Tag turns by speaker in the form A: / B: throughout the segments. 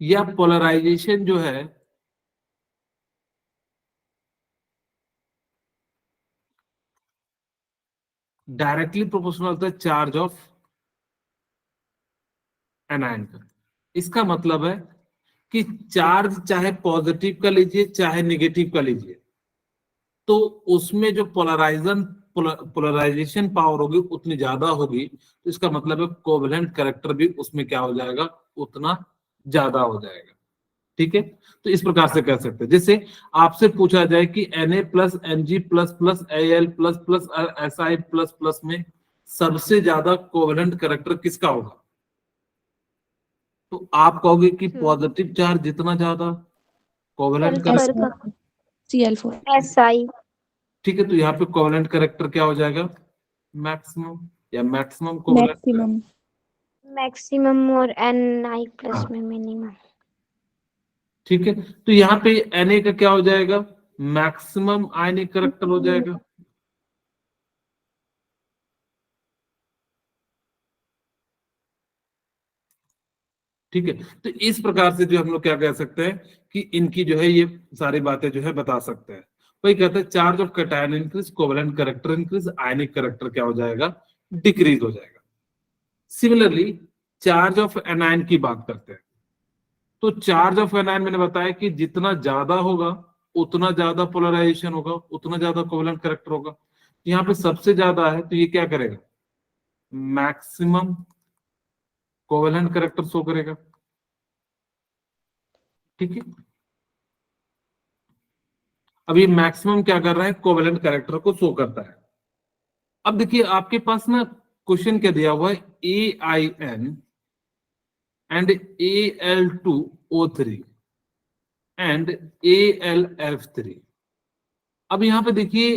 A: यह पोलराइजेशन जो है डायरेक्टली प्रोपोर्शनल होता है चार्ज ऑफ एनायन का। इसका मतलब है कि चार्ज चाहे पॉजिटिव का लीजिए चाहे नेगेटिव का लीजिए, तो उसमें जो पोलराइजेशन पावर होगी उतनी ज्यादा होगी, तो इसका मतलब है कोवेलेंट कैरेक्टर भी उसमें क्या हो जाएगा, उतना ज्यादा हो जाएगा। ठीक है, तो इस प्रकार से कह सकते हैं। जैसे आपसे पूछा जाए कि Na plus Mg plus plus Al plus plus Si plus plus में सबसे ज्यादा कोवेलेंट कैरेक्टर किसका होगा, तो आप कहोगे कि पॉजिटिव चार्ज जितना ज्यादा कोवेलेंट कैरेक्टर
B: Cl4
C: SI
A: ठीक है, तो यहाँ पे कोवेलेंट कैरेक्टर क्या हो जाएगा, मैक्सिमम या मैक्सिमम कोवेलेंट।
B: मैक्सिमम
C: मैक्सिमम और Ni प्लस में मिनिमम।
A: ठीक है, तो यहाँ पे Na का क्या हो जाएगा, मैक्सिमम आयनिक कैरेक्टर हो जाएगा। ठीक है, तो इस प्रकार से जो हम लोग क्या कह सकते हैं कि इनकी जो है ये सारी बातें जो है बता सकते हैं। वही कहते हैं charge of cation increase, covalent character increase, ionic character क्या हो जाएगा, डिक्रीज हो जाएगा। सिमिलरली चार्ज ऑफ एनायन की बात करते हैं, तो चार्ज ऑफ एनायन मैंने बताया कि जितना ज्यादा होगा उतना ज्यादा पोलराइजेशन होगा, उतना ज्यादा कोवेलेंट कैरेक्टर होगा। यहाँ पे सबसे ज्यादा है तो ये क्या करेगा, मैक्सिमम कोवेलेंट कैरेक्टर शो करेगा। ठीक है, अब ये मैक्सिमम क्या कर रहा है, कोवेलेंट कैरेक्टर को शो करता है। अब देखिए आपके पास ना क्वेश्चन क्या दिया हुआ है, AIN and Al2O3 and AlF3। अब यहां पे देखिए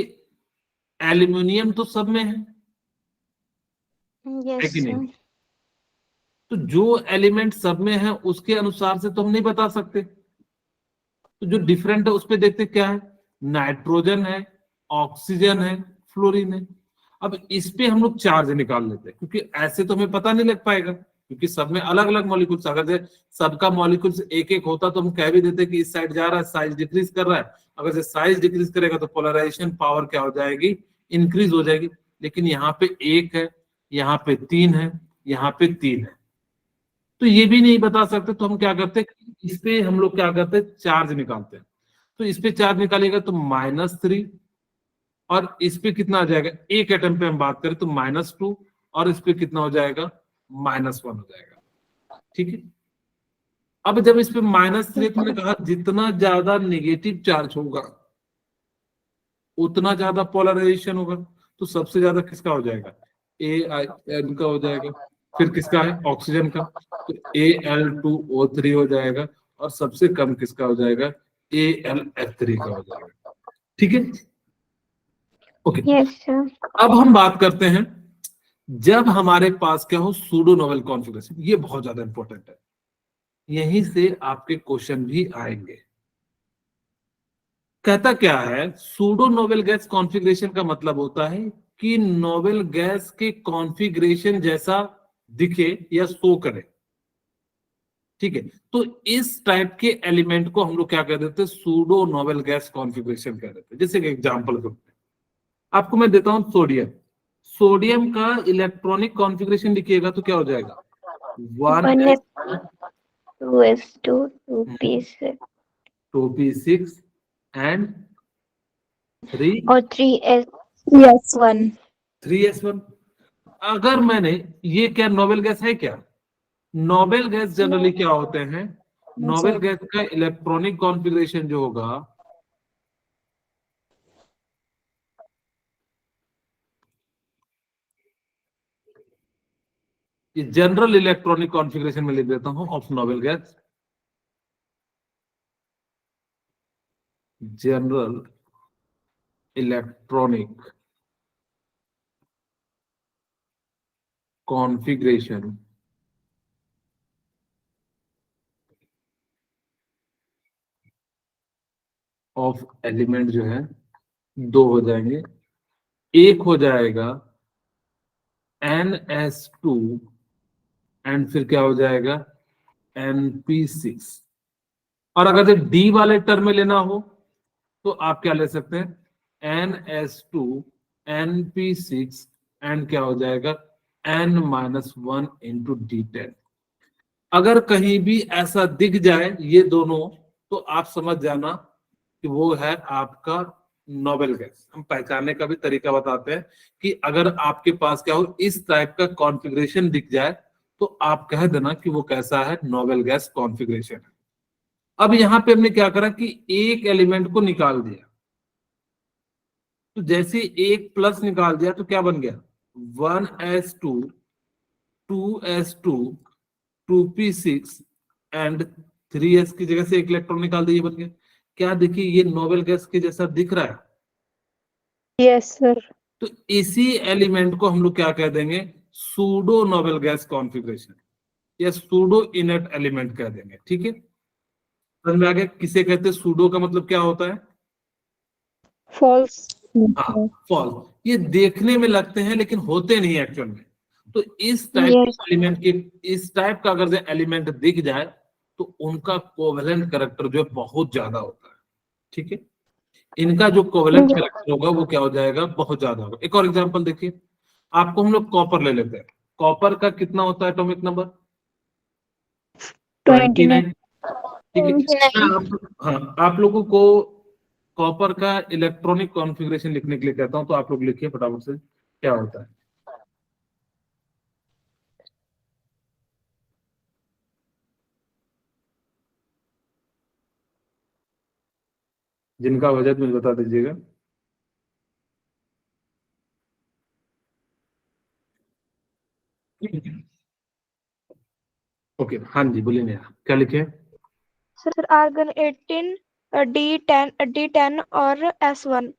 A: एल्यूमिनियम तो सब में है
C: यस
A: कि नहीं,
C: सर।
A: तो जो एलिमेंट सब में है उसके अनुसार से तो हम नहीं बता सकते, तो जो डिफरेंट है उस पर देखते क्या है, नाइट्रोजन है, ऑक्सीजन है, फ्लोरीन है। अब इस पे हम लोग चार्ज निकाल लेते हैं, क्योंकि ऐसे तो हमें पता नहीं लग पाएगा, क्योंकि सब में अलग अलग मॉलिक्यूल्स, अगर सबका मॉलिक्यूल्स एक एक होता तो हम कह भी देते कि इस साइड जा रहा है, साइज डिक्रीज कर रहा है। अगर से साइज डिक्रीज करेगा तो पोलराइजेशन पावर क्या हो जाएगी, इंक्रीज हो जाएगी। लेकिन यहाँ पे एक है, यहाँ पे तीन है, यहाँ पे तीन है, तो ये भी नहीं बता सकते, तो हम क्या करते हैं, इस पे हम लोग क्या करते हैं, चार्ज निकालते हैं। तो इस पे चार्ज निकालेगा तो -3, और इस पे कितना आ जाएगा, एक एटम पे हम बात करें तो -2, और इस पे कितना हो जाएगा, -1 हो जाएगा। ठीक है, अब जब इस पे -3 तो मैंने कहा जितना ज्यादा नेगेटिव चार्ज होगा उतना ज्यादा पोलराइजेशन होगा, तो सबसे ज्यादा किसका हो जाएगा, AIN का हो जाएगा। फिर किसका है, ऑक्सीजन का, तो Al2O3 हो जाएगा, और सबसे कम किसका हो जाएगा, AlF3 का हो जाएगा। ठीक है, ओके।
C: Yes sir.
A: अब हम बात करते हैं जब हमारे पास क्या हो, सूडो नोवेल कॉन्फ़िगरेशन, ये बहुत ज्यादा इंपॉर्टेंट है, यहीं से आपके क्वेश्चन भी आएंगे। कहता क्या है, सूडो नोवेल गैस कॉन्फ़िगरेशन का मतलब होता है कि नोवेल गैस के कॉन्फ़िगरेशन जैसा दिखे या शो करे। ठीक है, तो इस टाइप के एलिमेंट को हम लोग क्या कह देते हैं, सूडो नोवेल गैस कॉन्फ़िगरेशन कह देते हैं। जैसे कि एग्जांपल के आपको मैं देता हूं सोडियम, सोडियम का इलेक्ट्रॉनिक कॉन्फ़िगरेशन लिखिएगा तो क्या हो जाएगा, 1s
C: 2s2 2p6
A: 2p6 and 3
C: और 3s
B: Yes 1
A: 3s1। अगर मैंने ये, क्या नोबेल गैस है क्या, नोबेल गैस जनरली क्या होते हैं, नोबेल गैस का इलेक्ट्रॉनिक कॉन्फ़िगरेशन जो होगा, ये जनरल इलेक्ट्रॉनिक कॉन्फ़िगरेशन में लिख देता हूं of noble gas, general electronic configuration of element जो है दो हो जाएंगे, एक हो जाएगा NS2 एंड फिर क्या हो जाएगा NP6। और अगर जो डी वाले टर्म में लेना हो तो आप क्या ले सकते हैं NS2 NP6 एंड क्या हो जाएगा N-1 इंटू D10। अगर कहीं भी ऐसा दिख जाए ये दोनों तो आप समझ जाना कि वो है आपका नोबेल गैस। हम पहचानने का भी तरीका बताते हैं कि अगर आपके पास क्या हो इस टाइप का कॉन्फ़िगरेशन दिख जाए तो आप कह देना कि वो कैसा है, नोबेल गैस कॉन्फ़िगरेशन है। अब यहां पे हमने क्या करा कि एक एलिमेंट को निकाल दिया, तो जैसे एक प्लस निकाल दिया तो क्या बन गया 1s2 2s2 2p6 and 3s की जगह से एक इलेक्ट्रॉन निकाल दिए, बन गया। क्या देखिए ये नोबेल गैस के जैसा दिख रहा है।
C: Yes, sir.
A: तो इसी एलिमेंट को हम लोग क्या कह देंगे सूडो नोबेल गैस कॉन्फ़िगरेशन या सूडो इनर्ट एलिमेंट कह देंगे। ठीक है, समझ में आ गया किसे कहते हैं सूडो का मतलब क्या होता है?
C: False.
A: हाँ, फॉल्स। ये देखने में लगते हैं लेकिन होते नहीं एक्चुअल में। तो इस टाइप
C: Yes.
A: के एलिमेंट के इस टाइप का अगर एलिमेंट दिख जाए तो उनका कोवेलेंट करैक्टर जो है बहुत ज्यादा होता है। ठीक है, इनका जो कोवेलेंट करैक्टर होगा वो क्या हो जाएगा, बहुत ज्यादा होगा। एक और एग्जांपल देखिए, आपको हम लोग कॉपर ले लेते हैं। कॉपर का कितना होता है एटॉमिक नंबर 29। ठीक है,
C: 29.
A: हाँ आप लोगों को कॉपर का इलेक्ट्रॉनिक कॉन्फ़िगरेशन लिखने के लिए कहता हूं, तो आप लोग लिखिए फटाफट से क्या होता है। जिनका बजट मुझे बता दीजिएगा। ओके, हाँ जी बोलिए नेहा, क्या लिखे?
C: Sir, argon 18, D10, D10 और S1.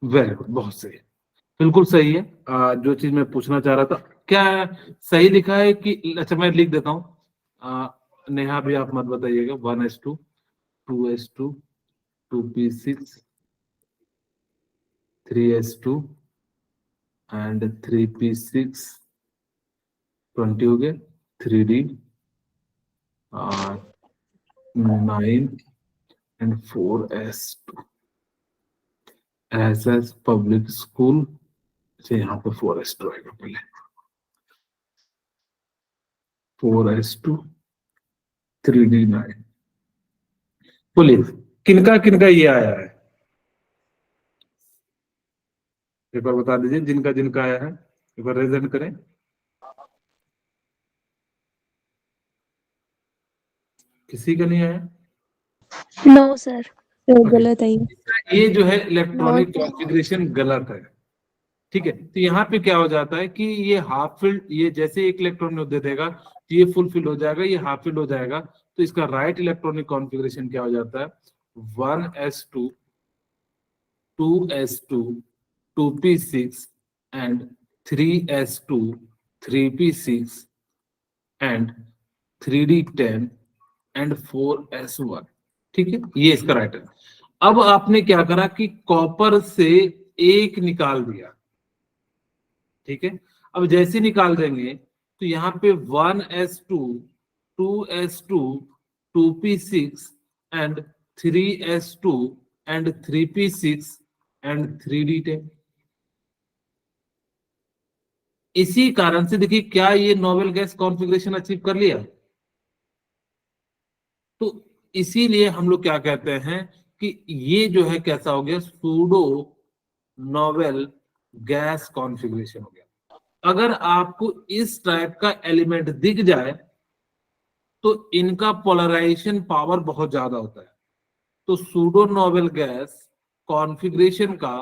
A: वेरी गुड, बहुत सही, बिल्कुल सही है। जो चीज मैं पूछना चाह रहा था, क्या सही लिखा है कि अच्छा मैं लिख देता हूँ। नेहा भी आप मत बताइएगा। 1s2 2s2 2p6 3s2 and 3p6 20 हो गए 3d 9 and 4s2 S public school से यहाँ पे 4s2 आएगा पहले 4s2 3d9। बोलिए किनका किनका ये आया है, एक बार बता दीजिए जिनका जिनका आया है, एक बार रेजेंट करें। किसी का नहीं आया?
B: No, sir. तो
A: ओके,
B: गलत है ये।
A: ये जो है इलेक्ट्रॉनिक कॉन्फ़िगरेशन गलत है। ठीक है, तो यहाँ पे क्या हो जाता है कि ये हाफ फील्ड, ये जैसे एक इलेक्ट्रॉन दे देगा तो ये फुल फिल हो जाएगा, ये हाफ फील्ड हो जाएगा। तो इसका राइट इलेक्ट्रॉनिक कॉन्फ़िगरेशन क्या हो जाता है 1s2 2s2 2p6 and 3s2 3p6 and 3d10 and 4s1। ठीक है, ये इसका राइट है। अब आपने क्या करा कि कॉपर से एक निकाल दिया। ठीक है, अब जैसे निकाल देंगे तो यहाँ पे 1s2 2s2 2p6 and 3s2 and 3p6 and 3d10। इसी कारण से देखिए क्या ये नोबेल गैस कॉन्फ़िगरेशन अचीव कर लिया। तो इसीलिए हम लोग क्या कहते हैं कि ये जो है कैसा हो गया सूडो नोबेल गैस कॉन्फ़िगरेशन हो गया। अगर आपको इस टाइप का एलिमेंट दिख जाए तो इनका पोलराइजेशन पावर बहुत ज्यादा होता है। तो सूडो नोबेल गैस कॉन्फ़िगरेशन का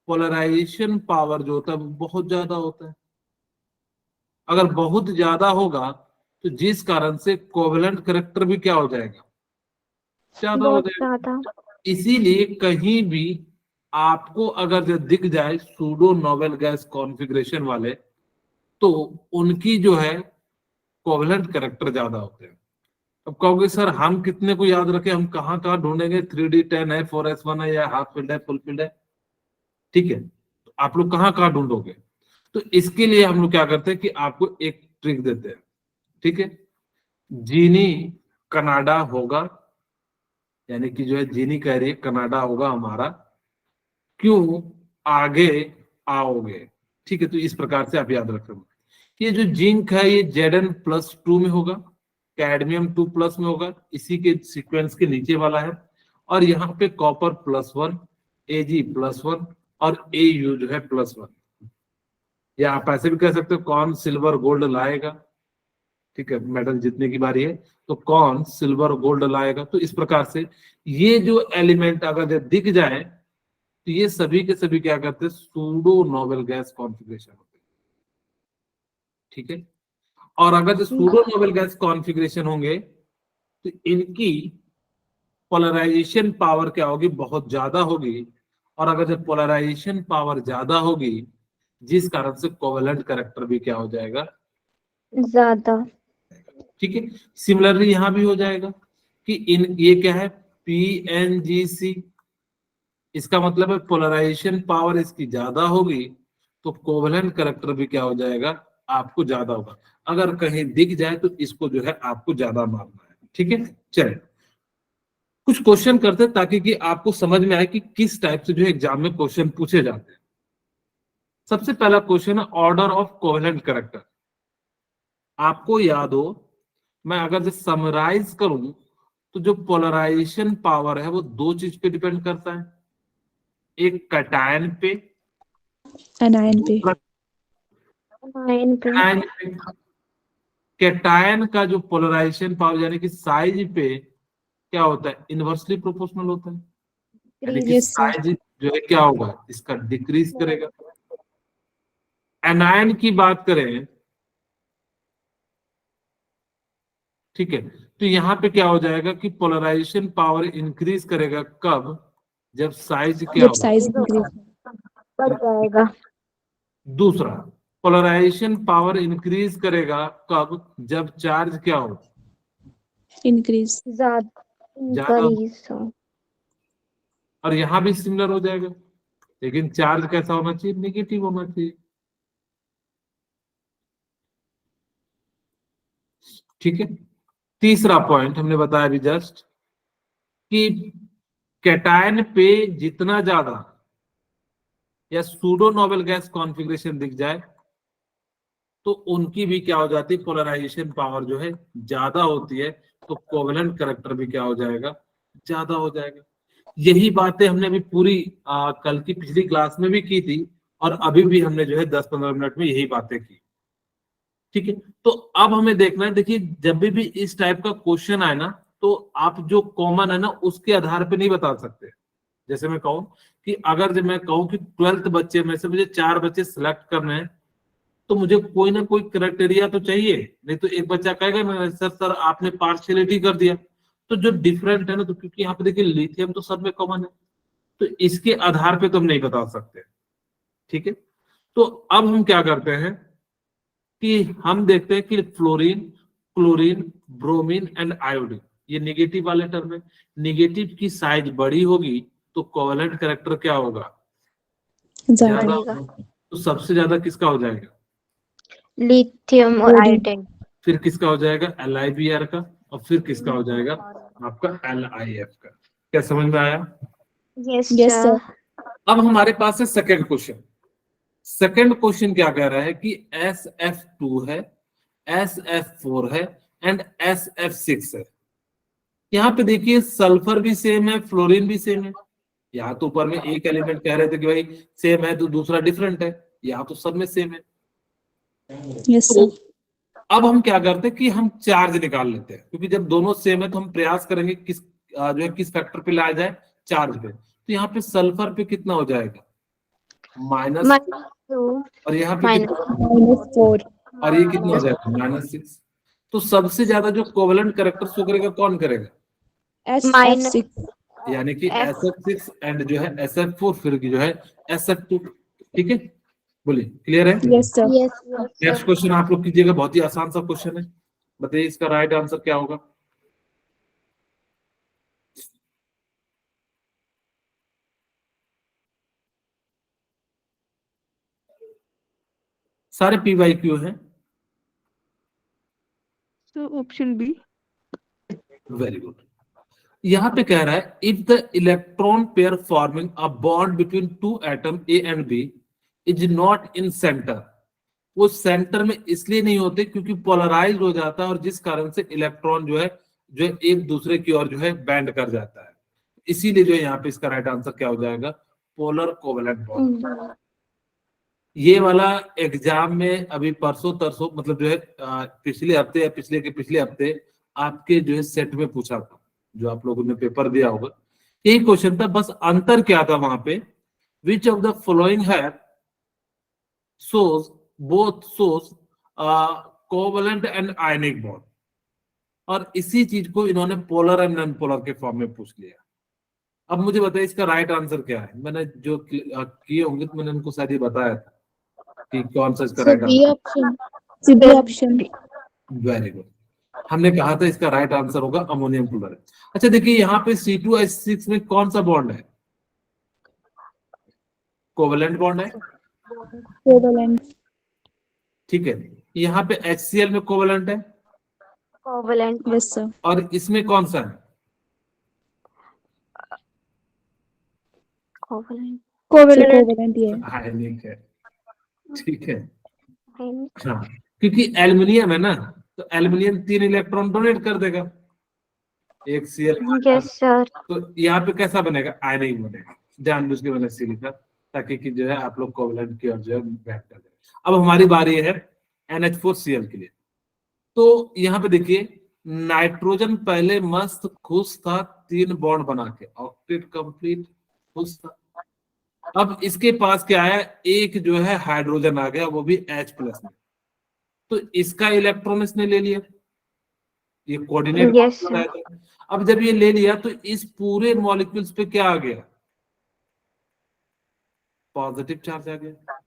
A: पोलराइजेशन पावर जो होता है वो बहुत ज्यादा होता है। अगर बहुत ज्यादा होगा तो जिस कारण से कोवेलेंट करैक्टर भी क्या हो जाएगा, ज्यादा हो
C: बहुत
A: जाएगा।
C: ज्यादा.
A: इसीलिए कहीं भी आपको अगर जो दिख जाए सूडो नोबेल गैस कॉन्फ़िगरेशन वाले तो उनकी जो है कोवेलेंट करैक्टर ज्यादा होते हैं। अब कहोगे सर हम कितने को याद रखें, हम कहाँ कहाँ ढूंढेंगे, 3d10 है 4s1 है या हाफ फील्ड है फुल फील्ड है। ठीक है, तो आप लोग कहाँ कहाँ ढूंढोगे, तो इसके लिए हम लोग क्या करते हैं कि आपको एक ट्रिक देते हैं, ठीक है। जीनी कनाडा होगा, यानी कि जो है जीनी कह रही है कनाडा होगा हमारा, क्यों आगे आओगे, ठीक है। तो इस प्रकार से आप याद रखेंगे। ये जो जिंक है ये Zn+2 में होगा, कैडमियम 2+ में होगा, इसी के सीक्वेंस के नीचे वाला है। और यहाँ पे कॉपर +1, Ag+1 और Au जो है +1, या आप ऐसे भी कह सकते हो कौन सिल्वर गोल्ड लाएगा, ठीक है। मेडल जीतने की बारी है तो कौन सिल्वर गोल्ड लाएगा। तो इस प्रकार से ये जो एलिमेंट अगर जब दिख जाए तो ये सभी के सभी क्या करते हैं, सूडो नोबेल गैस कॉन्फ़िगरेशन होते हैं, ठीक है। और अगर जो सूडो नोबेल गैस कॉन्फ़िगरेशन होंगे तो इनकी पोलराइजेशन पावर क्या होगी, बहुत ज्यादा होगी। और अगर जब पोलराइजेशन पावर ज्यादा होगी, जिस कारण से कोवेलेंट कैरेक्टर भी क्या हो जाएगा,
C: ज्यादा।
A: ठीक है। सिमिलरली यहां भी हो जाएगा कि इन ये क्या है, PNGC, इसका मतलब है पोलराइजेशन पावर इसकी ज्यादा होगी तो कोवेलेंट कैरेक्टर भी क्या हो जाएगा, आपको ज्यादा होगा। अगर कहीं दिख जाए तो इसको जो है आपको ज्यादा मारना है, ठीक है। चलिए कुछ क्वेश्चन करते हैं ताकि कि आपको समझ में आए कि किस टाइप से जो है एग्जाम में क्वेश्चन पूछे जाते हैं। सबसे पहला क्वेश्चन है ऑर्डर ऑफ कोवेलेंट कैरेक्टर। आपको याद हो, मैं अगर जो समराइज करूं तो जो पोलराइजेशन पावर है वो दो चीज पे डिपेंड करता है, एक कैटायन पे,
B: एनायन पे।
A: दूसरा
C: 9 पे।
A: एनायन पे। कैटायन का जो पोलराइजेशन पावर यानी कि साइज पे क्या होता है, इनवर्सली प्रोपोर्शनल होता है, यानी कि
B: यस सर।
A: साइज जो है क्या होगा, इसका डिक्रीज करेगा। एनायन की बात करें, ठीक है, तो यहाँ पे क्या हो जाएगा कि पोलराइजेशन पावर इंक्रीज करेगा कब, जब साइज क्या
B: जब
A: होगा।
B: Size increase.
C: बढ़ जाएगा।
A: दूसरा, पोलराइजेशन पावर इंक्रीज करेगा कब, जब चार्ज क्या हो,
B: इंक्रीज।
C: ज्यादा
A: ज्यादा हो।
C: इंक्रीज हो।
A: और यहाँ भी सिमिलर हो जाएगा, लेकिन चार्ज कैसा होना चाहिए, नेगेटिव होना चाहिए, ठीक है। तीसरा पॉइंट हमने बताया अभी जस्ट कि कैटायन पे जितना ज्यादा या सूडो नोबेल गैस कॉन्फ़िगरेशन दिख जाए तो उनकी भी क्या हो जाती है, पोलराइजेशन पावर जो है ज्यादा होती है, तो कोवेलेंट कैरेक्टर भी क्या हो जाएगा, ज्यादा हो जाएगा। यही बातें हमने अभी पूरी कल की पिछली क्लास में भी की थी, और अभी भी हमने जो है 10-15 मिनट में यही बातें की, ठीक है। तो अब हमें देखना है, देखिए जब भी इस टाइप का क्वेश्चन आए ना, तो आप जो कॉमन है ना उसके आधार पे नहीं बता सकते। जैसे मैं कहूं कि अगर जब मैं कहूं कि 12th बच्चे में से मुझे 4 बच्चे सिलेक्ट करने हैं, तो मुझे कोई ना कोई क्राइटेरिया तो चाहिए, नहीं तो एक बच्चा कहेगा ना सर आपने पार्शियलिटी कर दिया। तो जो डिफरेंट है ना, तो क्योंकि यहाँ पे देखिए लिथियम तो सब में कॉमन है, तो इसके आधार पे तो हम नहीं बता सकते, ठीक है। तो अब हम क्या करते हैं कि हम देखते हैं कि fluorine, chlorine, bromine and iodine, ये नेगेटिव वाले टर्म है। नेगेटिव की साइज बड़ी होगी तो कोवेलेंट कैरेक्टर क्या होगा, ज्यादा
B: ज्यादा।
A: होगा। तो सबसे ज्यादा किसका हो जाएगा,
C: लिथियम और
B: सोडियम।
C: आयोडीन।
A: फिर किसका हो जाएगा, LiBr का, और फिर किसका हो जाएगा आपका LiF का। क्या समझ में आया।
C: Yes
B: yes
C: sir.
B: सर।
A: अब हमारे पास है सेकंड क्वेश्चन। सेकंड क्वेश्चन क्या कह रहा है कि SF2 है, SF4 है एंड SF6 है। यहाँ पे देखिए सल्फर भी सेम है, फ्लोरीन भी सेम है। यहाँ तो ऊपर में एक एलिमेंट कह रहे थे कि भाई सेम है तो दूसरा डिफरेंट है, यहाँ तो सब में सेम है।
B: यस
A: तो
B: सर।
A: अब हम क्या करते हैं कि हम चार्ज निकाल लेते हैं, क्योंकि जब दोनों सेम है तो हम प्रयास करेंगे किस जो है किस फैक्टर पे लाया जाए, चार्ज पे। तो यहाँ पे सल्फर पे कितना हो जाएगा, -2,
C: -2
A: और यहाँ पे कितना,
B: -4।
A: और ये कितना हो जाएगा, -6। तो सबसे ज्यादा जो कोवेलेंट कैरेक्टर शो करेगा कौन करेगा,
C: माइनस
B: SF6।
A: यानी कि
C: एफ।
A: SF6 एंड जो है SF4, फिर की जो है SF2, ठीक है। बोलिए क्लियर है।
B: Yes sir.
C: Yes yes
A: next
C: sir.
A: Question आप लोग कीजिएगा, बहुत ही आसान सा क्वेश्चन है, बताइए इसका राइट आंसर क्या होगा। सारे पी बाई क्यू हैं।
D: So option B.
A: Very good. यहाँ पे कह रहा है if the electron pair forming a bond between two atom A and B is not in centre, वो सेंटर में इसलिए नहीं होते क्योंकि पोलराइज हो जाता है और जिस कारण से इलेक्ट्रॉन जो है एक दूसरे की ओर जो है बैंड कर जाता है, इसीलिए जो है यहाँ पे इसका राइट आंसर क्या हो जाएगा, पोलर कोवेलेंट बॉन्ड। ये वाला एग्जाम में अभी परसों तरसों मतलब जो है पिछले हफ्ते या पिछले के पिछले हफ्ते आपके जो है सेट में पूछा था, जो आप लोगों ने पेपर दिया होगा, यही क्वेश्चन था। बस अंतर क्या था वहां पे, विच ऑफ द फॉलोइंग है shows both shows covalent and ionic bond, और इसी चीज को इन्होंने पोलर एंड नॉन पोलर के फॉर्म में पूछ लिया। अब मुझे बताइए इसका राइट आंसर क्या है। मैंने जो किए होंगे तो मैंने उनको शायद ये बताया था कि कौन सा इसका right answer.
B: B option.
A: Very good. हमने कहा था इसका राइट आंसर होगा अमोनियम क्लोराइड। अच्छा देखिए यहाँ पे C2H6 में कौन सा बॉन्ड है, कोवेलेंट बॉन्ड है,
B: कोवेलेंट।
A: ठीक है। यहाँ पे HCl में कोवेलेंट है,
C: Covalent.
B: Yes sir.
A: और इसमें कौन सा है,
C: Covalent.
B: कोवेलेंट ये है।
A: आयनिक है, ठीक है।
C: Ionic.
A: हाँ, क्योंकि एल्युमिनियम है ना, तो एल्युमिनियम 3 इलेक्ट्रॉन डोनेट कर देगा, एक Cl।
C: Yes, sir.
A: तो यहाँ पे कैसा बनेगा, आयनिक बनेगा। जानबूझ के मैंने सी लिखा ताकि कि जो है आप लोग कोवेलेंट की ओर जो है बैक कर दें। अब हमारी बारी है NH4Cl के लिए। तो यहाँ पे देखिए नाइट्रोजन पहले मस्त खुश था, 3 बॉन्ड बना के ऑक्टेट कंप्लीट खुश था। अब इसके पास क्या है, एक जो है हाइड्रोजन आ गया, वो भी H+ में, तो इसका इलेक्ट्रॉन इसने ले लिया, ये कोऑर्डिनेट।
C: Yes, sir.
A: अब जब ये ले लिया तो इस पूरे मॉलिक्यूल्स पे क्या आ गया, पॉजिटिव चार्ज आ गया,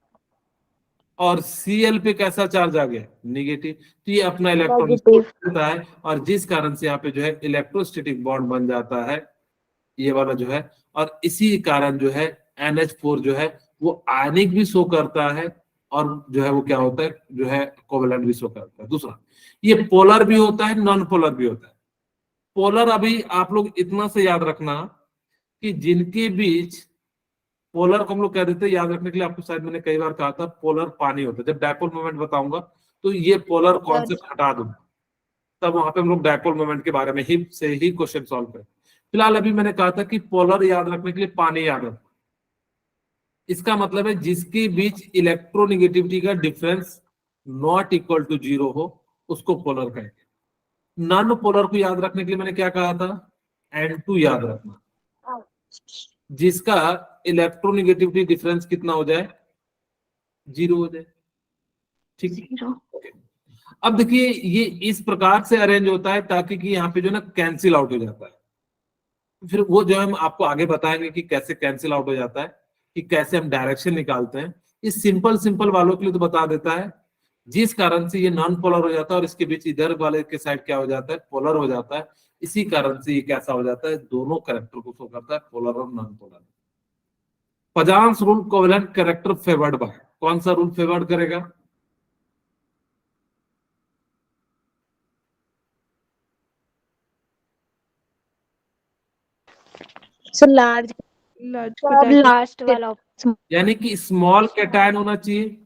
A: और Cl पे कैसा चार्ज आ गया, नेगेटिव। तो ये अपना इलेक्ट्रॉन
C: Positive.
A: देता है और जिस कारण से यहाँ पे जो है इलेक्ट्रोस्टैटिक बॉन्ड बन जाता है, ये वाला जो है, और इसी कारण जो है NH4 जो है वो आयनिक भी शो करता है और जो है वो क्या होता है, जो है कोवेलेंट भी शो करता है। दूसरा ये पोलर भी होता है, नॉन पोलर भी होता है। पोलर अभी आप लोग इतना से याद रखना कि जिनके बीच, पोलर को हम लोग कह देते हैं, याद रखने के लिए आपको शायद मैंने कई बार कहा था, पोलर पानी होता है। जब डायपोल मोमेंट बताऊंगा तो ये पोलर कॉन्सेप्ट हटा दूंगा, तब वहां पे हम लोग डायपोल मोमेंट के बारे में ही से ही क्वेश्चन सॉल्व करें। फिलहाल अभी मैंने कहा था कि पोलर याद रखने के लिए पानी याद रखना। इसका मतलब है जिसके बीच इलेक्ट्रोनेगेटिविटी का डिफरेंस नॉट इक्वल टू 0 हो, उसको पोलर कहेंगे। नॉन पोलर को याद रखने के लिए मैंने क्या कहा था, N2 याद रखना, जिसका इलेक्ट्रोनेगेटिविटी डिफरेंस कितना हो जाए, 0 हो जाए, ठीक है।
C: Zero.
A: अब देखिए ये इस प्रकार से अरेंज होता है ताकि कि यहाँ पे जो ना कैंसिल आउट हो जाता है। फिर वो जो हम आपको आगे बताएंगे कि कैसे कैंसिल आउट हो जाता है, कि कैसे हम डायरेक्शन निकालते हैं। इस सिंपल वालों के लिए तो बता देता है, जिस कारण से ये नॉन पोलर हो जाता है और इसके बीच इधर वाले के साइड क्या हो जाता है, पोलर हो जाता है। इसी कारण से ये कैसा हो जाता है, दोनों कैरेक्टर को शो करता है, पोलर और non polar. Fajans rule covalent character favoured by, कौन सा रूल फेवर्ड करेगा,
B: सर लार्ज।
C: Sir, last वाला option.
A: यानी कि स्मॉल कैटायन होना चाहिए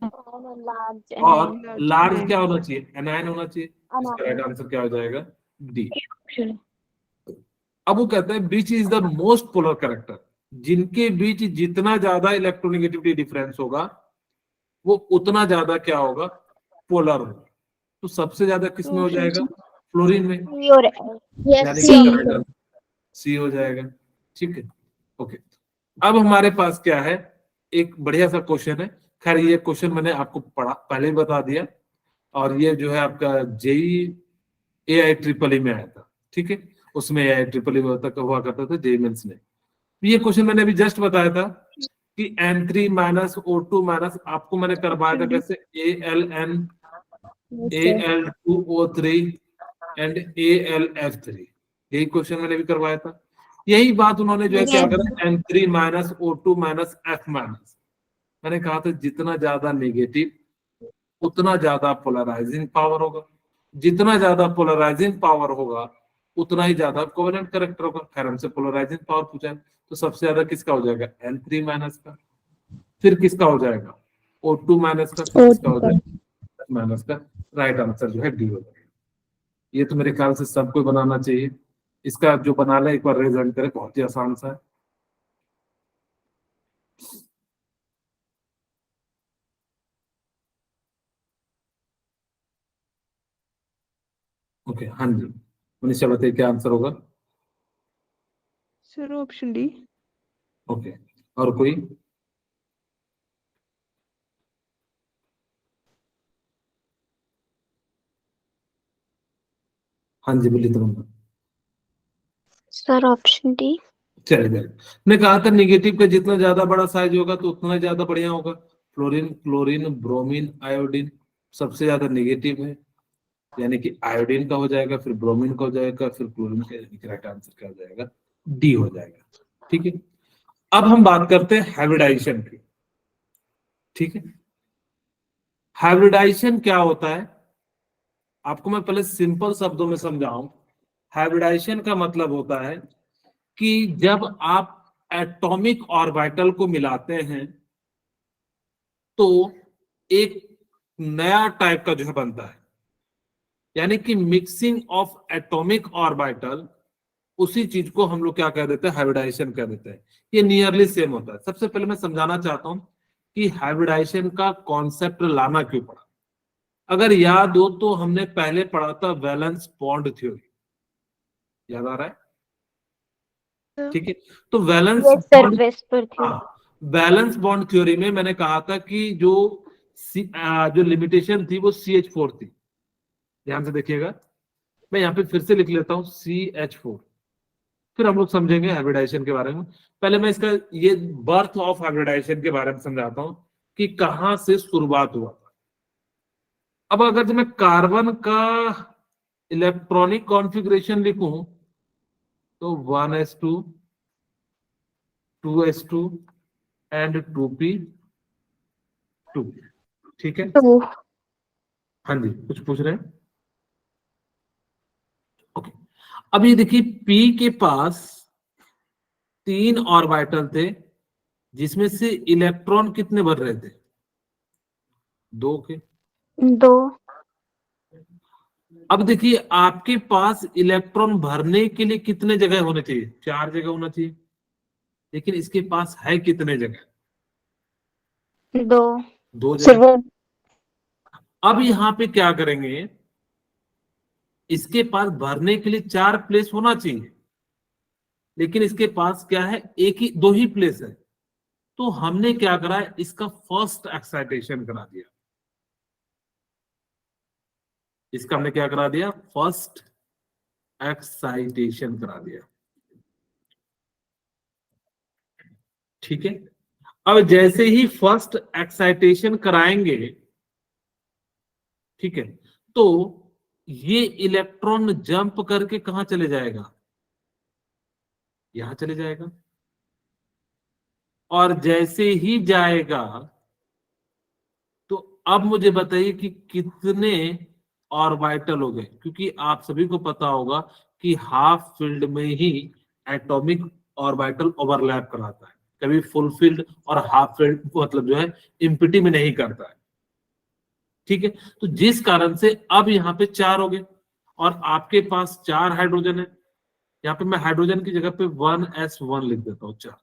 C: Large
A: और
C: and
A: लार्ज क्या होना चाहिए, एनायन होना चाहिए।
C: Anion.
A: इसका राइट आंसर क्या हो जाएगा, डी।
C: option.
A: अब वो कहते हैं बीच is the most polar character, जिनके बीच जितना ज्यादा इलेक्ट्रोनेगेटिविटी डिफरेंस होगा वो उतना ज्यादा क्या होगा, पोलर होगा। तो सबसे ज्यादा किस में हो जाएगा, फ्लोरीन में,
C: C और yes,
A: यानी
C: C.
A: कि सी हो जाएगा, ठीक है। ओके, अब हमारे पास क्या है, एक बढ़िया सा क्वेश्चन है। खैर ये क्वेश्चन मैंने आपको पढ़ा पहले ही बता दिया, और ये जो है आपका JEE AI में आया था, ठीक है। उसमें AI हुआ करता था JEE मेंस में। ये क्वेश्चन मैंने अभी जस्ट बताया था कि N3 माइनस O2 माइनस, आपको मैंने करवाया था कैसे, ALN Al2O3 एंड AlF3, यही क्वेश्चन मैंने भी करवाया था। यही बात उन्होंने जो है क्या करा, N3 minus O2 minus F minus. मैंने कहा था जितना ज्यादा नेगेटिव उतना ज्यादा पोलराइजिंग पावर होगा। जितना ज्यादा पोलराइजिंग पावर होगा उतना ही ज्यादा कोवेलेंट कैरेक्टर होगा। खैर हमसे पोलराइजिंग पावर पूछा है, तो सबसे ज्यादा किसका हो जाएगा? N3 माइनस का। फिर किसका हो जाएगा? O2 माइनस का। फिर किसका हो
B: O2 का।
A: जाएगा? माइनस का। राइट आंसर जो है डी हो जाएगा। ये तो मेरे ख्याल से सबको बनाना चाहिए। इसका जो बना ले एक बार रिजल्ट करे, बहुत ही आसान सा है। ओके, हाँ जी, मनीषा बताइए क्या आंसर होगा?
D: Sir option D.
A: ओके, और कोई? हाँ जी, बोलिए तुम।
C: Sir, option D.
A: चलिए मैं कहा था निगेटिव का जितना ज्यादा बड़ा साइज होगा तो उतना ज्यादा बढ़िया होगा। फ्लोरीन, क्लोरीन, ब्रोमीन, आयोडीन सबसे ज्यादा निगेटिव है, यानी कि आयोडीन का हो जाएगा, फिर ब्रोमीन का हो जाएगा, फिर क्लोरीन का। राइट आंसर क्या हो जाएगा? डी हो जाएगा। ठीक है, अब हम बात करते हैं हाइब्रिडाइजेशन की। ठीक है, हाइब्रिडाइजेशन क्या होता है आपको मैं पहले सिंपल शब्दों में समझाऊं। हाइब्रिडाइजेशन का मतलब होता है कि जब आप एटॉमिक ऑर्बिटल को मिलाते हैं तो एक नया टाइप का जो है बनता है, यानी कि मिक्सिंग ऑफ एटॉमिक ऑर्बिटल। उसी चीज को हम लोग क्या कह देते हैं? हाइब्रिडाइजेशन कह देते हैं। ये नियरली सेम होता है। सबसे पहले मैं समझाना चाहता हूं कि हाइब्रिडाइजेशन का कॉन्सेप्ट लाना क्यों पड़ा। अगर याद हो तो हमने पहले पढ़ा था वैलेंस बॉन्ड थ्योरी, याद आ रहा है? ठीक है, तो valence
C: Yes, sir.
A: Bond,
C: Whisper theory.
A: हाँ, वैलेंस बॉन्ड थ्योरी में मैंने कहा था कि जो लिमिटेशन थी वो CH4 थी। ध्यान से देखिएगा, मैं यहाँ पे फिर से लिख लेता हूँ CH4, फिर हम लोग समझेंगे हाइब्रिडाइजेशन के बारे में। पहले मैं इसका ये बर्थ ऑफ हाइब्रिडाइजेशन के बारे में समझाता हूँ कि कहां से शुरुआत हुआ था। अब अगर जो मैं कार्बन का इलेक्ट्रॉनिक कॉन्फ़िगरेशन लिखूं तो 1s2, 2s2 एंड 2p2। ठीक है,
C: Two.
A: हाँ जी, कुछ पूछ रहे हैं? ओके, अब ये देखिए p के पास 3 ऑर्बिटल थे, जिसमें से इलेक्ट्रॉन कितने भर रहे थे? 2 के।
C: दो.
A: अब देखिए आपके पास इलेक्ट्रॉन भरने के लिए कितने जगह होने चाहिए? 4 जगह होना चाहिए, लेकिन इसके पास है कितने जगह?
C: दो.
A: 2 जगह। अब यहाँ पे क्या करेंगे, इसके पास भरने के लिए 4 प्लेस होना चाहिए, लेकिन इसके पास क्या है? दो ही प्लेस है। तो हमने क्या करा, इसका फर्स्ट एक्साइटेशन करा दिया। इसका हमने क्या करा दिया? फर्स्ट एक्साइटेशन करा दिया। ठीक है, अब जैसे ही फर्स्ट एक्साइटेशन कराएंगे, ठीक है, तो ये इलेक्ट्रॉन जंप करके कहां चले जाएगा? यहां चले जाएगा। और जैसे ही जाएगा तो अब मुझे बताइए कि कितने ऑर्बिटल हो गए, क्योंकि आप सभी को पता होगा कि हाफ फील्ड में ही एटॉमिक ऑर्बिटल ओवरलैप कराता है, कभी फुल फील्ड और हाफ फील्ड मतलब जो है इम्पिटी में नहीं करता है। ठीक है, तो जिस कारण से अब यहाँ पे 4 हो गए और आपके पास 4 हाइड्रोजन है। यहाँ पे मैं हाइड्रोजन की जगह पे 1s1 लिख देता हूँ, 4।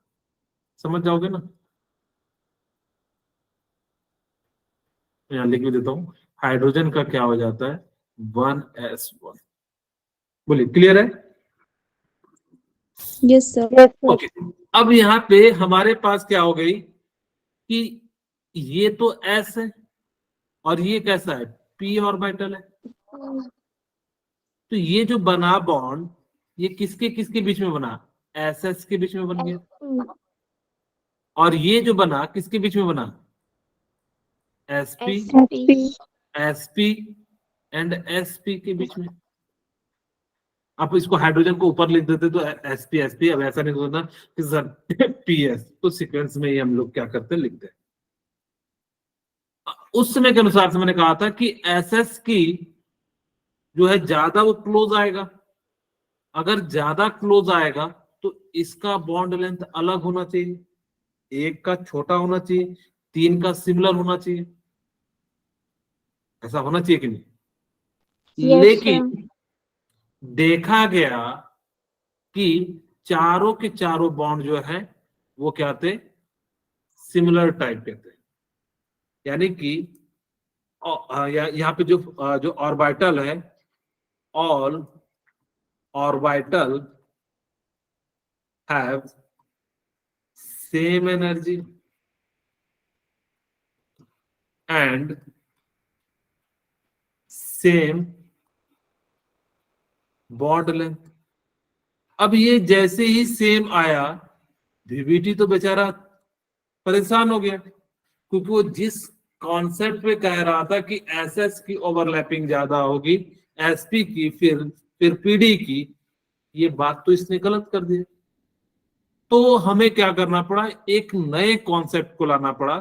A: समझ जाओगे ना? यहाँ लिख भी देता हूँ, हाइड्रोजन का क्या हो जाता है? 1s1। बोलिए, क्लियर है?
B: Yes sir.
C: Yes, sir.
A: Okay, अब यहाँ पे हमारे पास क्या हो गई कि ये तो s है और ये कैसा है? p ऑर्बिटल है। तो ये जो बना बॉन्ड, ये किसके किसके बीच में बना? ss के बीच में बन गया। और ये जो बना किसके बीच में बना? sp,
C: SP.
A: sp and sp के बीच में। आप इसको हाइड्रोजन को ऊपर लिख देते तो sp sp, अब ऐसा नहीं होता कि सर ps। तो सीक्वेंस में ही हम लोग क्या करते हैं, लिखते हैं। उस समय के अनुसार से मैंने कहा था कि एसएस की जो है ज्यादा वो क्लोज आएगा, अगर ज्यादा क्लोज आएगा तो इसका बॉन्ड लेंथ अलग होना चाहिए, एक का छोटा होना चाहिए, तीन का सिमिलर होना चाहिए, ऐसा होना चाहिए कि नहीं?
C: Yes, sir.
A: लेकिन देखा गया कि चारों के चारों बॉन्ड जो है वो क्या थे, सिमिलर टाइप के थे। यानी कि यहाँ पे जो ऑर्बिटल है, all orbital have same energy and same bond length. अब ये जैसे ही सेम आया, वीवीटी तो बेचारा परेशान हो गया, क्योंकि वो जिस कॉन्सेप्ट पे कह रहा था कि एसएस की ओवरलैपिंग ज्यादा होगी एसपी की, फिर पीडी की, ये बात तो इसने गलत कर दी। तो हमें क्या करना पड़ा, एक नए कॉन्सेप्ट को लाना पड़ा,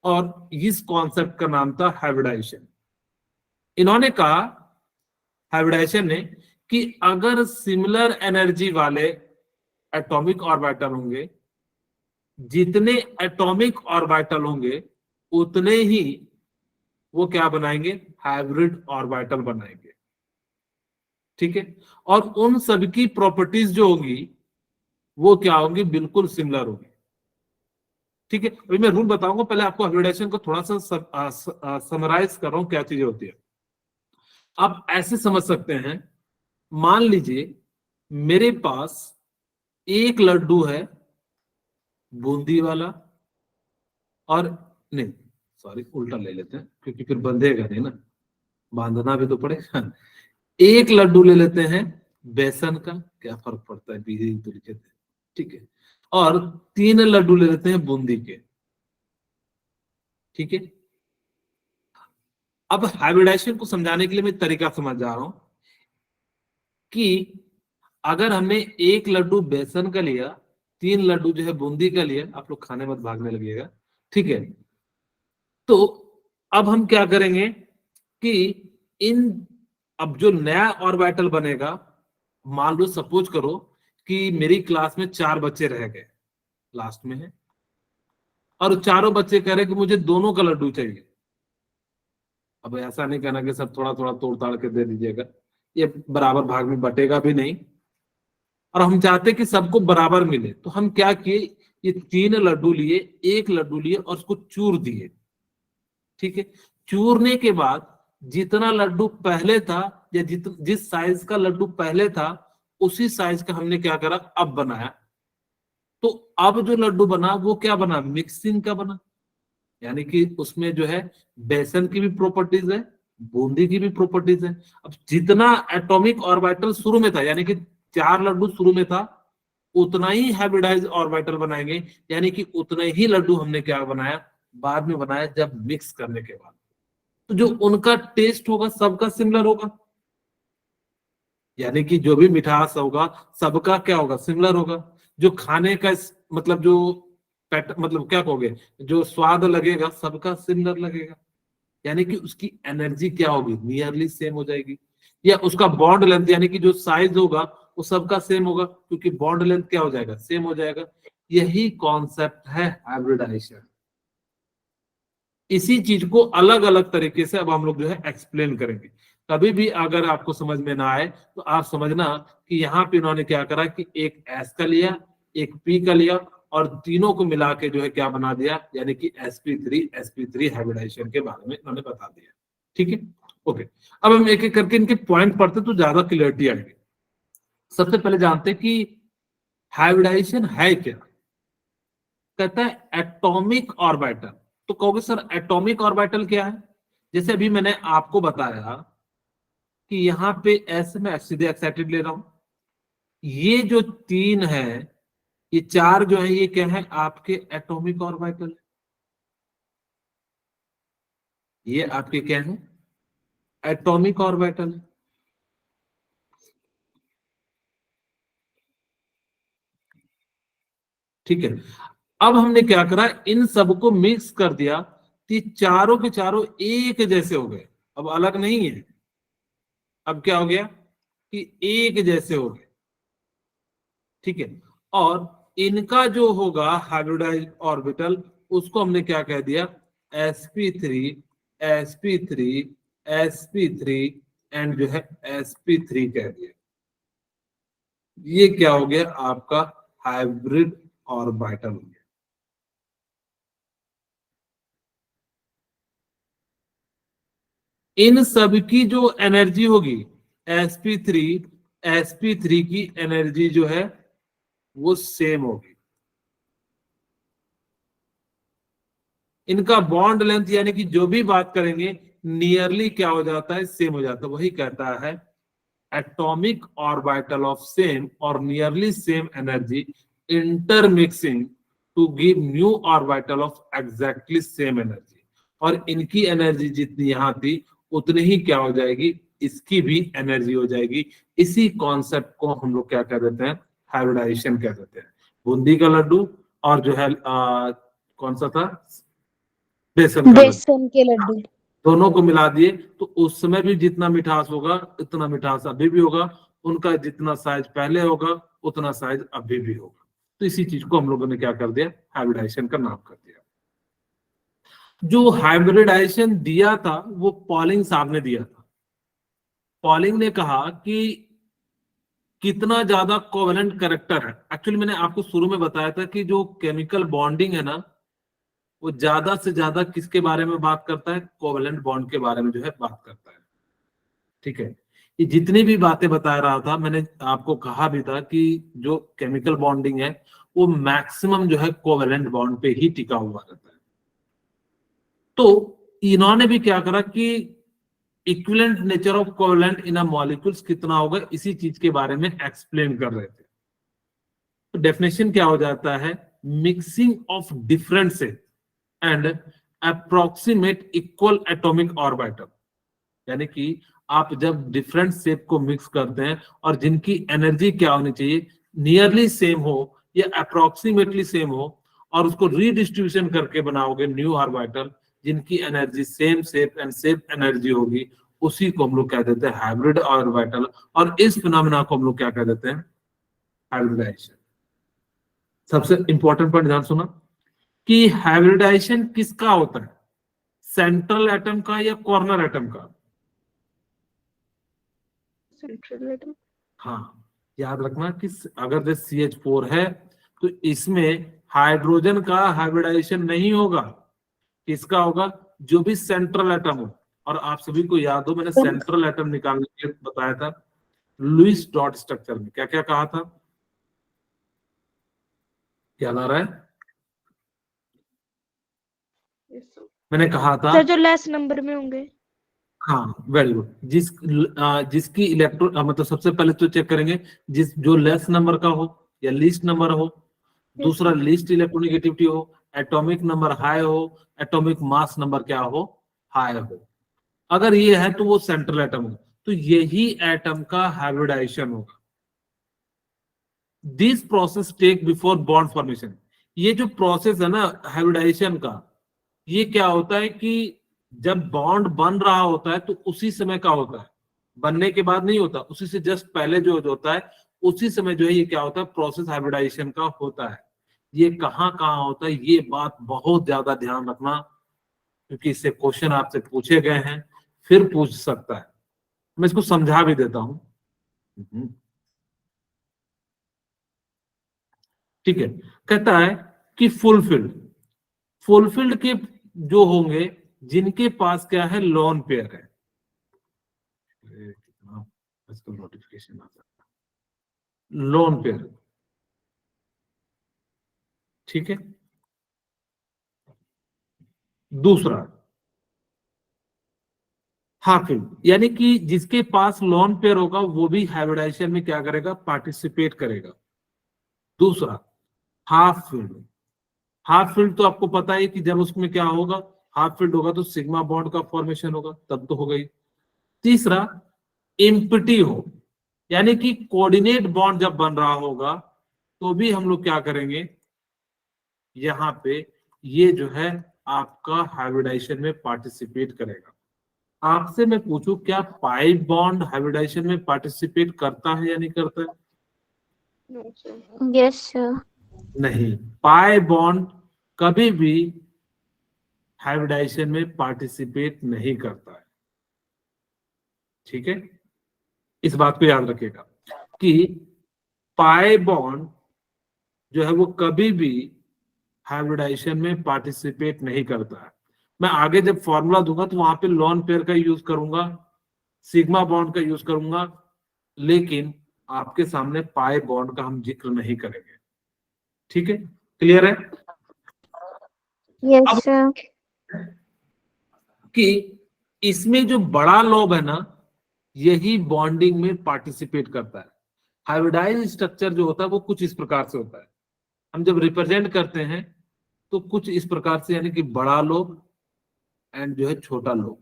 A: और इस कॉन्सेप्ट का नाम था हाइब्रिडाइजेशन। इन्होंने कहा, हाइब्रिडाइजेशन ने, कि अगर सिमिलर एनर्जी वाले एटॉमिक ऑर्बिटल होंगे, जितने एटॉमिक ऑर्बिटल होंगे उतने ही वो क्या बनाएंगे, हाइब्रिड ऑर्बिटल बनाएंगे। ठीक है, और उन सबकी प्रॉपर्टीज जो होगी वो क्या होगी, बिल्कुल सिमिलर होगी। ठीक है, अभी मैं रूल बताऊंगा, पहले आपको हाइब्रिडाइजेशन को थोड़ा सा समराइज कर रहा हूं क्या चीजें होती है। आप ऐसे समझ सकते हैं, मान लीजिए मेरे पास एक लड्डू है बूंदी वाला, और नहीं सॉरी उल्टा ले लेते हैं क्योंकि फिर बंधेगा नहीं ना, बांधना भी तो पड़ेगा। एक लड्डू ले लेते हैं बेसन का, क्या फर्क पड़ता है, बीजी तो लिखे थे, ठीक है, और तीन लड्डू ले लेते हैं बूंदी के। ठीक है, अब हाइब्रिडाइजेशन को समझाने के लिए मैं तरीका समझ जा रहा हूं कि अगर हमने एक लड्डू बेसन का लिया, तीन लड्डू जो है बूंदी का लिया, आप लोग खाने मत भागने लगिएगा, ठीक है, तो अब हम क्या करेंगे कि इन, अब जो नया ऑर्बिटल बनेगा, मान लो सपोज करो कि मेरी क्लास में 4 बच्चे रह गए, लास्ट में है, और चारों बच्चे कह रहे कि मुझे दोनों का लड्डू चाहिए। अब ऐसा नहीं कहना कि सब थोड़ा थोड़ा तोड़ ताड़ के दे दीजिएगा, ये बराबर भाग में बटेगा भी नहीं, और हम चाहते कि सबको बराबर मिले। तो हम क्या किए, ये 3 लड्डू लिए, एक लड्डू लिए और उसको चूर दिए। ठीक है, चूरने के बाद जितना लड्डू पहले था, या जिस साइज का लड्डू पहले था उसी साइज का हमने क्या करा, अब बनाया। तो अब जो लड्डू बना वो क्या बना, मिक्सिंग का बना, यानी कि उसमें जो है बेसन की भी प्रॉपर्टीज है, बूंदी की भी प्रॉपर्टीज है। अब जितना एटॉमिक ऑर्बिटल शुरू में था, यानी कि 4 लड्डू शुरू में था, उतना ही हाइब्रिडाइज ऑर्बिटल बनाएंगे, यानी कि उतने ही लड्डू हमने क्या बनाया, बाद में बनाया जब मिक्स करने के बाद। तो जो उनका टेस्ट होगा सबका सिमिलर होगा, यानी कि जो भी मिठास होगा सबका क्या होगा, सिमिलर होगा। जो खाने का मतलब जो मतलब क्या कहोगे, जो स्वाद लगेगा सबका सिमिलर लगेगा, यानी कि उसकी एनर्जी क्या होगी, नियरली सेम हो जाएगी। या उसका बॉन्ड लेंथ, यानी कि जो साइज होगा वो सबका सेम होगा, क्योंकि बॉन्ड लेंथ क्या हो जाएगा, सेम हो जाएगा। यही कॉन्सेप्ट है हाइब्रिडाइजेशन। इसी चीज को अलग अलग तरीके से अब हम लोग जो है एक्सप्लेन करेंगे। कभी भी अगर आपको समझ में ना आए तो आप समझना कि यहाँ पे इन्होंने क्या करा कि एक एस का लिया, एक पी का लिया, और तीनों को मिला के जो है क्या बना दिया, यानी कि sp3 हाइब्रिडाइजेशन के बारे में इन्होंने बता दिया। ठीक है, ओके, अब हम एक एक करके इनके पॉइंट पढ़ते तो ज्यादा क्लियरिटी आएगी। सबसे पहले जानते हैं कि हाइब्रिडाइजेशन है क्या। कहता है एटॉमिक ऑर्बिटल। तो कहोगे सर एटॉमिक ऑर्बिटल क्या है, जैसे अभी मैंने आपको बताया कि यहाँ पे एस में सीधे एक्साइटेड ले रहा हूं, ये जो 3 है, ये 4 जो है ये क्या है, आपके एटॉमिक ऑर्बिटल, ये आपके क्या है, एटॉमिक ऑर्बिटल। ठीक है, अब हमने क्या करा, इन सबको मिक्स कर दिया, ये चारों के चारों एक जैसे हो गए, अब अलग नहीं है। अब क्या हो गया कि एक जैसे हो गए, ठीक है। और इनका जो होगा हाइब्रिडाइज ऑर्बिटल, उसको हमने क्या कह दिया, sp3 sp3 sp3 एंड जो है sp3 कह दिया। ये क्या हो गया आपका हाइब्रिड ऑर्बिटल हो गया। इन सब की जो एनर्जी होगी sp3 की एनर्जी जो है वो सेम होगी। इनका बॉन्ड लेंथ यानी कि जो भी बात करेंगे नियरली क्या हो जाता है, सेम हो जाता है। वही कहता है एटॉमिक ऑर्बिटल ऑफ सेम और nearly same energy intermixing to give new orbital of exactly same energy. और इनकी एनर्जी जितनी यहां थी उतनी ही क्या हो जाएगी, इसकी भी एनर्जी हो जाएगी। इसी कॉन्सेप्ट को हम लोग क्या कह देते हैं, हाइब्रिडाइजेशन कह देते हैं। बूंदी का लड्डू और जो है कौन सा था, बेसन का लड्डू,
B: बेसन के लड्डू।
A: दोनों को मिला दिए तो उस समय भी जितना मिठास होगा उतना मिठास अभी भी होगा, उनका जितना साइज पहले होगा उतना साइज अभी भी होगा। तो इसी चीज को हम लोगों ने क्या कर दिया, हाइब्रिडाइजेशन का नाम कर दिया। जो हाइब्रिडाइजेशन दिया था वो पॉलिंग साहब ने दिया था। पॉलिंग ने कहा कि कितना ज्यादा कोवेलेंट कैरेक्टर है। एक्चुअली मैंने आपको शुरू में बताया था कि जो केमिकल बॉन्डिंग है ना, वो ज्यादा से ज्यादा किसके बारे में बात करता है, कोवेलेंट बॉन्ड के बारे में जो है बात करता है, ठीक है। ये जितनी भी बातें बता रहा था मैंने आपको कहा भी था कि जो केमिकल बॉन्डिंग है वो मैक्सिमम जो है कोवेलेंट बॉन्ड पे ही टिका हुआ रहता है। तो इन्होंने भी क्या करा कि equivalent nature of covalent in a molecules कितना होगा, इसी चीज के बारे में एक्सप्लेन कर रहे थे। तो डेफिनेशन क्या हो जाता है, mixing of differences and approximate equal atomic orbital. यानी कि आप जब डिफरेंट शेप को मिक्स करते हैं और जिनकी एनर्जी क्या होनी चाहिए, नियरली सेम हो या अप्रोक्सीमेटली सेम हो, और उसको रीडिस्ट्रीब्यूशन करके बनाओगे न्यू ऑर्बिटल जिनकी energy same shape and same energy होगी, उसी को हम लोग कह देते हैं हाइब्रिड ऑर्बिटल। और इस फिनोमेना को हम लोग क्या कह देते हैं, हाइब्रिडाइजेशन। सबसे इंपॉर्टेंट पॉइंट ध्यान सुना कि हाइब्रिडाइजेशन किसका होता है, सेंट्रल एटम का या कॉर्नर एटम का।
B: Central atom.
A: हाँ, याद रखना कि अगर जो CH4 है तो इसमें हाइड्रोजन का हाइब्रिडाइजेशन नहीं होगा, किसका होगा, जो भी सेंट्रल एटम हो। और आप सभी को याद हो मैंने सेंट्रल एटम निकालने के लिए बताया था लुईस डॉट स्ट्रक्चर में क्या क्या कहा था, याद आ रहा है, मैंने कहा था
B: सर जो लेस नंबर में होंगे।
A: हाँ वेरी गुड, जिसकी इलेक्ट्रॉन मतलब सबसे पहले तो चेक करेंगे जो लेस नंबर का हो या लीस्ट नंबर हो, दूसरा लीस्ट इलेक्ट्रोनेगेटिविटी हो, एटॉमिक नंबर हाई हो, एटॉमिक मास नंबर क्या हो, हाई हो। अगर ये है तो वो सेंट्रल एटम हो, तो यही एटम का हाइब्रिडाइजेशन होगा। This process take before bond formation. ये जो प्रोसेस है ना हाइब्रिडाइजेशन का, ये क्या होता है कि जब बॉन्ड बन रहा होता है तो उसी समय का होता है, बनने के बाद नहीं होता, उसी से जस्ट पहले जो होता है उसी समय जो है ये क्या होता है, प्रोसेस हाइब्रिडाइजेशन का होता है। ये कहाँ कहाँ होता है, ये बात बहुत ज्यादा ध्यान रखना, क्योंकि इससे क्वेश्चन आपसे पूछे गए हैं, फिर पूछ सकता है। मैं इसको समझा भी देता हूं, ठीक है। कहता है कि फुलफिल्ड के जो होंगे जिनके पास क्या है, लोन पेयर है। कितना आजकल नोटिफिकेशन आता है, लोन पेयर, ठीक है। दूसरा हाफ फील्ड, यानी कि जिसके पास लोन पेयर होगा वो भी हाइब्रिडाइजेशन में क्या करेगा, पार्टिसिपेट करेगा। दूसरा हाफ फील्ड, हाफ फील्ड तो आपको पता है कि जब उसमें क्या होगा, हाफ फील्ड होगा तो सिग्मा बॉन्ड का फॉर्मेशन होगा, तब तो हो गई। तीसरा एम्प्टी हो, यानी कि कोऑर्डिनेट बॉन्ड जब बन रहा होगा तो भी हम लोग क्या करेंगे, यहां पे ये जो है आपका हाइब्रिडाइजेशन में पार्टिसिपेट करेगा। आपसे मैं पूछूं, क्या पाई बॉन्ड हाइब्रिडाइजेशन में पार्टिसिपेट करता है या नहीं करता है?
B: No, sir.
C: Yes, sir.
A: नहीं, पाई बॉन्ड कभी भी हाइब्रिडाइजेशन में पार्टिसिपेट नहीं करता है। ठीक है, इस बात को याद रखिएगा कि पाई बॉन्ड जो है वो कभी भी हाइब्रिडाइजेशन में पार्टिसिपेट नहीं करता है। मैं आगे जब फॉर्मूला दूंगा तो वहां पे लोन पेयर का यूज करूंगा, सिग्मा बॉन्ड का यूज करूंगा, लेकिन आपके सामने पाई बॉन्ड का हम जिक्र नहीं करेंगे। ठीक है, क्लियर है?
C: Yes,
A: अब
C: sir.
A: कि इसमें जो बड़ा लोब है ना, यही बॉन्डिंग में पार्टिसिपेट करता है। हाइब्रिडाइज स्ट्रक्चर जो होता है वो कुछ इस प्रकार से होता है। हम जब रिप्रेजेंट करते हैं तो कुछ इस प्रकार से, यानी कि बड़ा लोब एंड जो है छोटा लोब,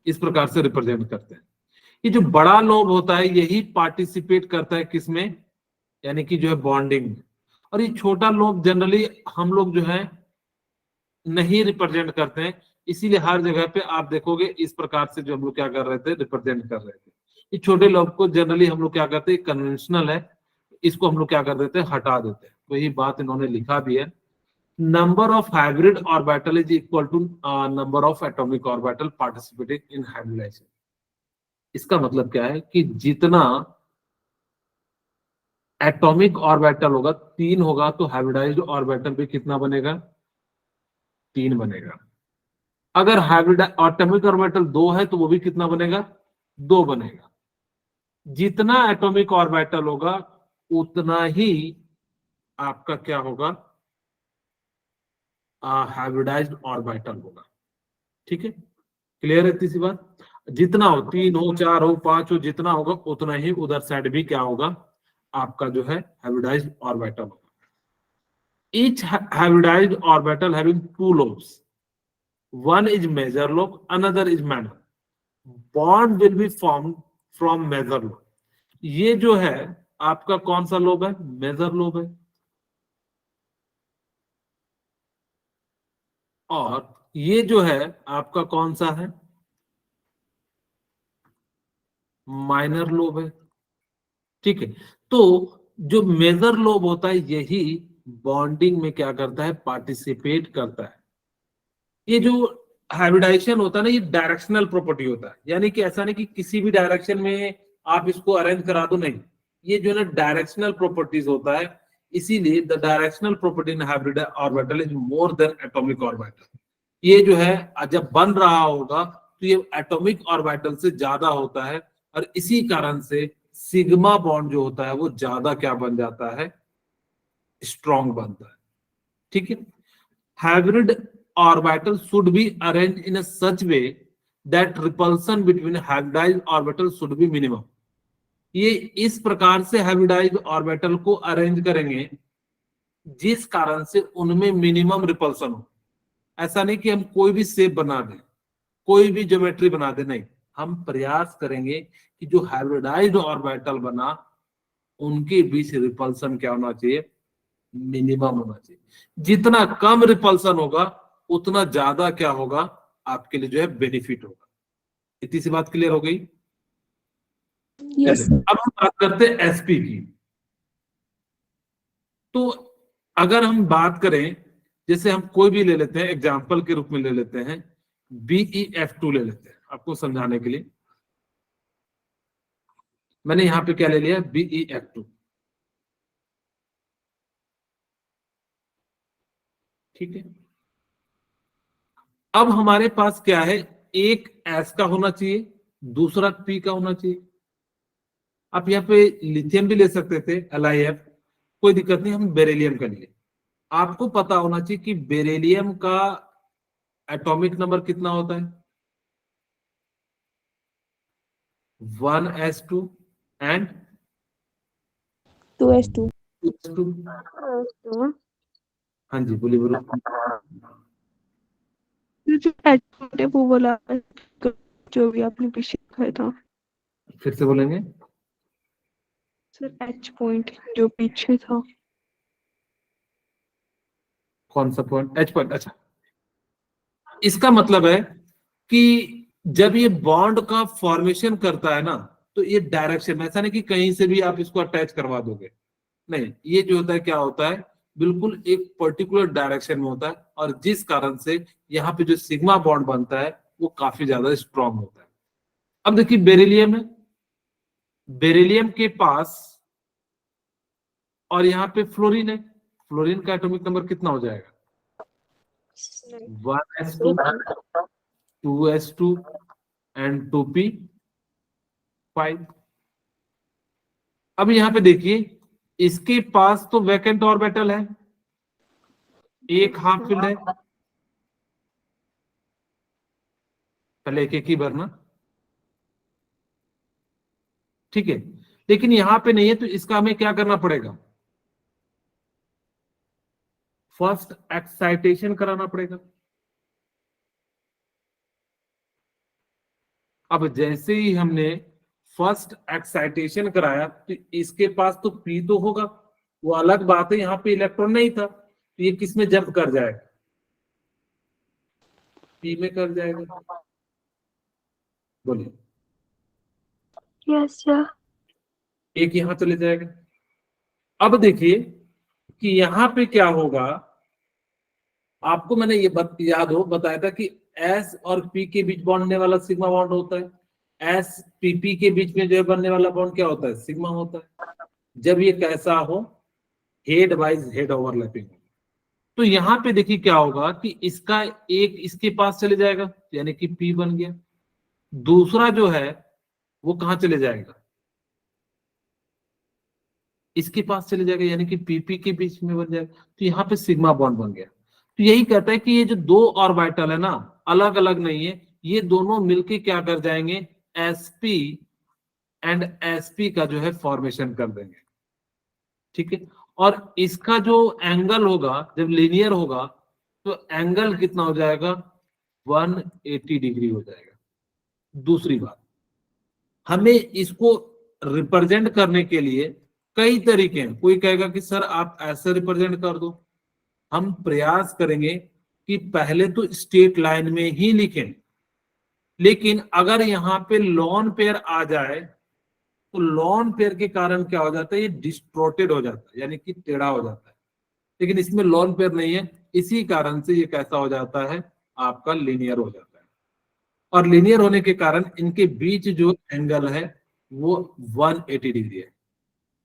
A: इस प्रकार से रिप्रेजेंट करते हैं। ये जो बड़ा लोब होता है यही पार्टिसिपेट करता है किसमें, यानी कि जो है बॉन्डिंग में। और ये छोटा लोब जनरली हम लोग जो है नहीं रिप्रेजेंट करते हैं, इसीलिए हर जगह पे आप देखोगे इस प्रकार से जो हम लोग क्या कर रहे थे, रिप्रेजेंट कर रहे थे। ये छोटे लोब को जनरली हम लोग क्या करते हैं, कन्वेंशनल है, इसको हम लोग क्या कर देते हैं, हटा देते हैं। तो यही बात इन्होंने लिखा भी है, number of hybrid orbital is equal to number of atomic orbital participating in hybridisation. इसका मतलब क्या है कि जितना एटॉमिक ऑर्बिटल होगा, 3 होगा, तो हाइब्रिडाइज्ड ऑर्बिटल भी कितना बनेगा, 3 बनेगा। अगर हाइब्रिड एटॉमिक ऑर्बिटल 2 है तो वो भी कितना बनेगा, 2 बनेगा। जितना एटॉमिक ऑर्बिटल होगा उतना ही आपका क्या होगा, हाइब्रिडाइज्ड ऑर्बिटल होगा। ठीक है, क्लियर है? तीसरी बात, जितना हो, 3 हो, 4 हो, 5 हो, जितना होगा उतना ही उधर साइड भी क्या होगा, आपका जो है हाइब्रिडाइज्ड ऑर्बिटल होगा। Each hybridized orbital having 2 lobes, one is major lobe, another is minor. Bond will be formed from major lobe. ये जो है आपका कौन सा लोब है, मेजर लोब है। और ये जो है आपका कौन सा है, माइनर लोब है। ठीक है, तो जो मेजर लोब होता है यही बॉन्डिंग में क्या करता है, पार्टिसिपेट करता है। ये जो हाइब्रिडाइजेशन होता है ना, ये डायरेक्शनल प्रॉपर्टी होता है, यानी कि ऐसा नहीं कि किसी भी डायरेक्शन में आप इसको अरेंज करा दो, नहीं, ये जो है ना डायरेक्शनल प्रॉपर्टीज होता है। इसीलिए the directional property in hybrid orbital is more than atomic orbital. ये जो है जब बन रहा होगा तो ये एटॉमिक ऑर्बिटल से ज्यादा होता है, और इसी कारण से सिग्मा बॉन्ड जो होता है वो ज्यादा क्या बन जाता है, स्ट्रॉन्ग बनता है। ठीक है, hybrid orbital should be arranged in a such way that repulsion between hybridized orbital should be minimum. ये इस प्रकार से हाइब्रिडाइज्ड ऑर्बिटल को अरेंज करेंगे जिस कारण से उनमें मिनिमम रिपल्सन हो। ऐसा नहीं कि हम कोई भी शेप बना दें, कोई भी ज्योमेट्री बना दें, नहीं, हम प्रयास करेंगे कि जो हाइब्रिडाइज्ड ऑर्बिटल बना उनके बीच रिपल्सन क्या होना चाहिए, मिनिमम होना चाहिए। जितना कम रिपल्सन होगा उतना ज्यादा क्या होगा, आपके लिए जो है बेनिफिट होगा। इतनी सी बात क्लियर हो गई?
B: Yes.
A: अब हम बात करते हैं एसपी की। तो अगर हम बात करें, जैसे हम कोई भी ले लेते हैं, एग्जांपल के रूप में ले लेते हैं, BeF2 ले लेते हैं आपको समझाने के लिए। मैंने यहां पे क्या ले लिया, BeF2। ठीक है, अब हमारे पास क्या है, एक एस का होना चाहिए, दूसरा पी का होना चाहिए। आप यहाँ पे लिथियम भी ले सकते थे, LiF, कोई दिक्कत नहीं, हम बेरिलियम का लिए। आपको पता होना चाहिए कि बेरिलियम का एटॉमिक नंबर कितना होता है, 1s2 and
B: 2s2.
A: 2s2।
C: So,
A: हाँ जी, बोलिए बोलो।
B: जो एटम है वो वाला जो भी आपने पीछे दिखाया था
A: फिर से बोलेंगे।
B: सर, एच पॉइंट जो पीछे था।
A: कौन सा पॉइंट, एच पॉइंट? अच्छा, इसका मतलब है कि जब ये बॉन्ड का फॉर्मेशन करता है ना, तो ये डायरेक्शन, ऐसा नहीं कि कहीं से भी आप इसको अटैच करवा दोगे, नहीं, ये जो होता है क्या होता है, बिल्कुल एक पर्टिकुलर डायरेक्शन में होता है, और जिस कारण से यहाँ पे जो सिग्मा बॉन्ड बनता है वो काफी ज्यादा स्ट्रांग होता है। अब देखिए बेरिलियम है, बेरिलियम के पास और यहाँ पे फ्लोरीन है, फ्लोरीन का एटॉमिक नंबर कितना हो जाएगा, 1s2, 2s2 एंड 2p5। अब यहाँ पे देखिए इसके पास तो वैकेंट ऑर्बिटल है, एक हाफ फिल्ड है, पहले एक एक ही भरना, ठीक है, लेकिन यहां पे नहीं है, तो इसका हमें क्या करना पड़ेगा, फर्स्ट एक्साइटेशन कराना पड़ेगा। अब जैसे ही हमने फर्स्ट एक्साइटेशन कराया तो इसके पास तो पी तो होगा, वो अलग बात है, यहाँ पे इलेक्ट्रॉन नहीं था, तो ये किस में जंप कर जाएगा, पी में कर जाएगा, बोलिए,
B: यस सर।
A: एक यहां चले जाएगा। अब देखिए कि यहां पे क्या होगा, आपको मैंने ये याद हो बताया था कि एस और पी के बीच बनने वाला सिग्मा बॉन्ड होता है, एस पीपी के बीच में जो है बनने वाला बॉन्ड क्या होता है, सिग्मा होता है, जब ये कैसा हो, हेड वाइज हेड ओवरलैपिंग हो। तो यहाँ पे देखिए क्या होगा कि इसका एक इसके पास चले जाएगा, यानी कि पी बन गया, दूसरा जो है वो कहां चले जाएगा, इसके पास चले जाएगा, यानी कि पीपी के बीच में बन जाएगा, तो यहाँ पे सिग्मा बॉन्ड बन गया। तो यही कहता है कि ये जो दो ऑर्बिटल है ना, अलग अलग नहीं है, ये दोनों मिलके क्या कर जाएंगे, sp एंड sp का जो है फॉर्मेशन कर देंगे, ठीक है। और इसका जो एंगल होगा जब लीनियर होगा तो एंगल कितना हो जाएगा, 180 डिग्री हो जाएगा। दूसरी बात, हमें इसको रिप्रेजेंट करने के लिए कई तरीके हैं, कोई कहेगा कि सर आप ऐसे रिप्रेजेंट कर दो, हम प्रयास करेंगे कि पहले तो स्ट्रेट लाइन में ही लिखें, लेकिन अगर यहाँ पे लॉन पेयर आ जाए तो लॉन पेयर के कारण क्या हो जाता है, ये डिस्टोर्टेड हो जाता है, यानी कि टेढ़ा हो जाता है, लेकिन इसमें लॉन पेयर नहीं है, इसी कारण से ये कैसा हो जाता है, आपका लीनियर हो जाता है, और लीनियर होने के कारण इनके बीच जो एंगल है वो 180 डिग्री है।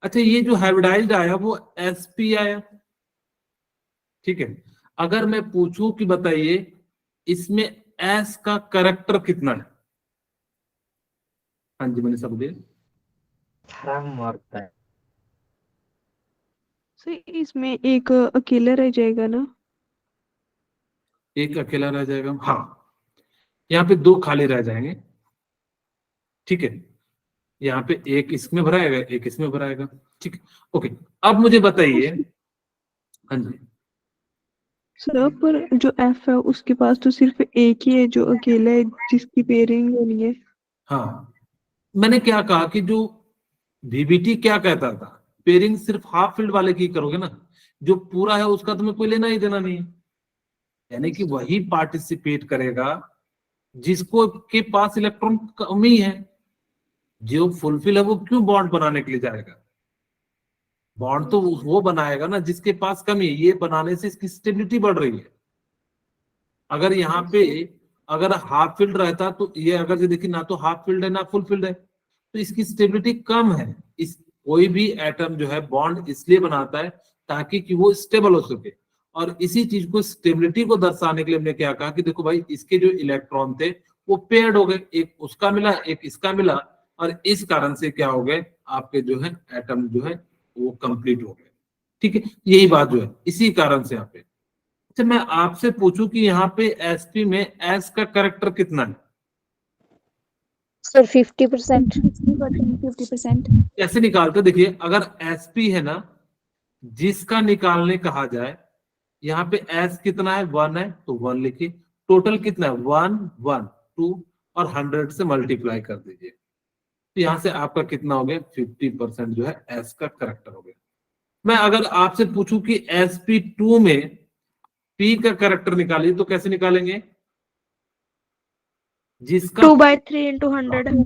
A: अच्छा, ये जो हाइब्रिडाइज्ड आया वो sp आया, ठीक है। अगर मैं पूछूं कि बताइए इसमें s का कैरेक्टर कितना है, हाँ जी मैंने सब दिया,
B: सर इसमें एक अकेला रह जाएगा ना?
A: एक अकेला रह जाएगा, हाँ, यहाँ पे दो खाली रह जाएंगे, ठीक है, यहाँ पे एक इसमें भराएगा, एक इसमें भराएगा, ठीक है, ओके। अब मुझे बताइए, हाँ जी,
B: सर पर जो एफ है उसके पास तो सिर्फ एक ही है जो अकेला है जिसकी पेयरिंग होनी है।
A: हाँ, मैंने क्या कहा कि जो VBT क्या कहता था, पेयरिंग सिर्फ हाफ फील्ड वाले की करोगे ना, जो पूरा है उसका तुम्हें कोई लेना ही देना नहीं है, यानी कि वही पार्टिसिपेट करेगा जिसको के पास इलेक्ट्रॉन कमी है, जो फुलफिल है वो क्यों बॉन्ड बनाने के लिए जाएगा, बॉन्ड तो वो बनाएगा ना जिसके पास कमी है, ये बनाने से इसकी स्टेबिलिटी बढ़ रही है। अगर यहाँ पे अगर हाफ फील्ड रहता तो ये अगर जो देखिए ना तो हाफ फील्ड है ना फुल फील्ड है, तो इसकी स्टेबिलिटी कम है। इस कोई भी एटम जो है बॉन्ड इसलिए बनाता है ताकि कि वो स्टेबल हो सके, और इसी चीज को स्टेबिलिटी को दर्शाने के लिए हमने क्या कहा कि देखो भाई इसके जो इलेक्ट्रॉन थे वो पेयर्ड हो गए, एक उसका मिला एक इसका मिला, और इस कारण से क्या हो गए, आपके जो है एटम जो है वो कंप्लीट हो गए, ठीक है। यही बात जो है इसी कारण से यहाँ पे। अच्छा, मैं आपसे पूछूं कि यहाँ पे sp में s का कैरेक्टर कितना है,
C: Sir, 50%.
D: 50%.
A: कैसे निकालते, देखिए अगर sp है ना जिसका निकालने कहा जाए, यहाँ पे s कितना है 1 है तो 1 लिखिए, टोटल कितना है 1 1 2 और 100 से मल्टीप्लाई कर दीजिए, तो यहाँ से आपका कितना हो गया 50% जो है s का कैरेक्टर हो गया। मैं अगर आपसे पूछूं कि sp2 में p का कैरेक्टर निकालिए तो कैसे निकालेंगे, जिसका
B: 2/3 into 100.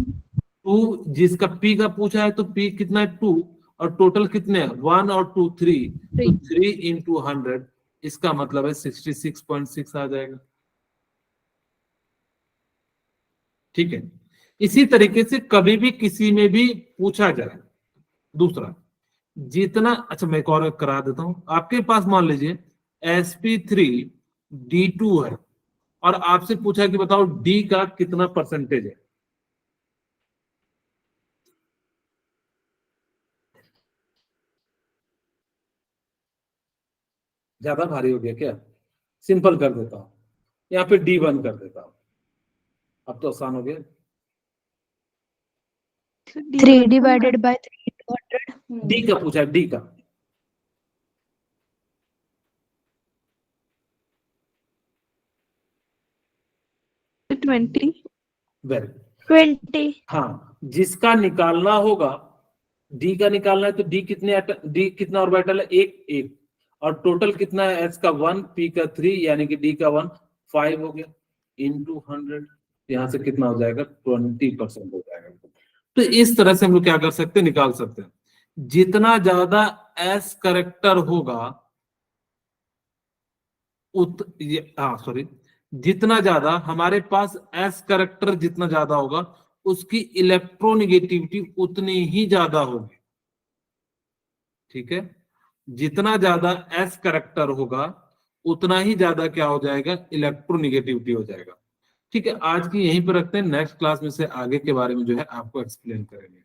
A: 2, जिसका पी का पूछा है तो पी कितना है 2, और टोटल कितने हैं 1 और 2 3, तो 3 into 100, इसका मतलब है 66.6 आ जाएगा। ठीक है, इसी तरीके से कभी भी किसी में भी पूछा जाए। दूसरा, जितना, अच्छा मैं एक और करा देता हूं, आपके पास मान लीजिए sp3d2 है और आपसे पूछा कि बताओ डी का कितना परसेंटेज है। ज्यादा भारी हो गया क्या? सिंपल कर देता हूं, यहाँ पे D1 कर देता हूं, अब तो आसान हो गया।
C: 3 divided by 3 into 100.
A: डी का पूछा, डी का।
B: So 20.
A: वेरी,
C: 20.
A: हाँ, जिसका निकालना होगा, डी का निकालना है तो डी कितने, डी कितना ऑर्बिटल है, एक एक, और टोटल कितना है, एस का 1, पी का 3, यानी कि डी का 1 5 हो गया इनटू 100, यहाँ से कितना हो जाएगा 20% हो जाएगा। तो इस तरह से हम लोग क्या कर सकते हैं, निकाल सकते हैं। जितना ज्यादा एस करेक्टर होगा सॉरी, जितना ज्यादा हमारे पास एस करेक्टर जितना ज्यादा होगा उसकी इलेक्ट्रोनेगेटिविटी उतनी ही ज्यादा होगी। ठीक है, जितना ज्यादा एस करेक्टर होगा उतना ही ज्यादा क्या हो जाएगा, इलेक्ट्रोनेगेटिविटी हो जाएगा। ठीक है, आज की यहीं पर रखते हैं, नेक्स्ट क्लास में से आगे के बारे में जो है आपको एक्सप्लेन करेंगे।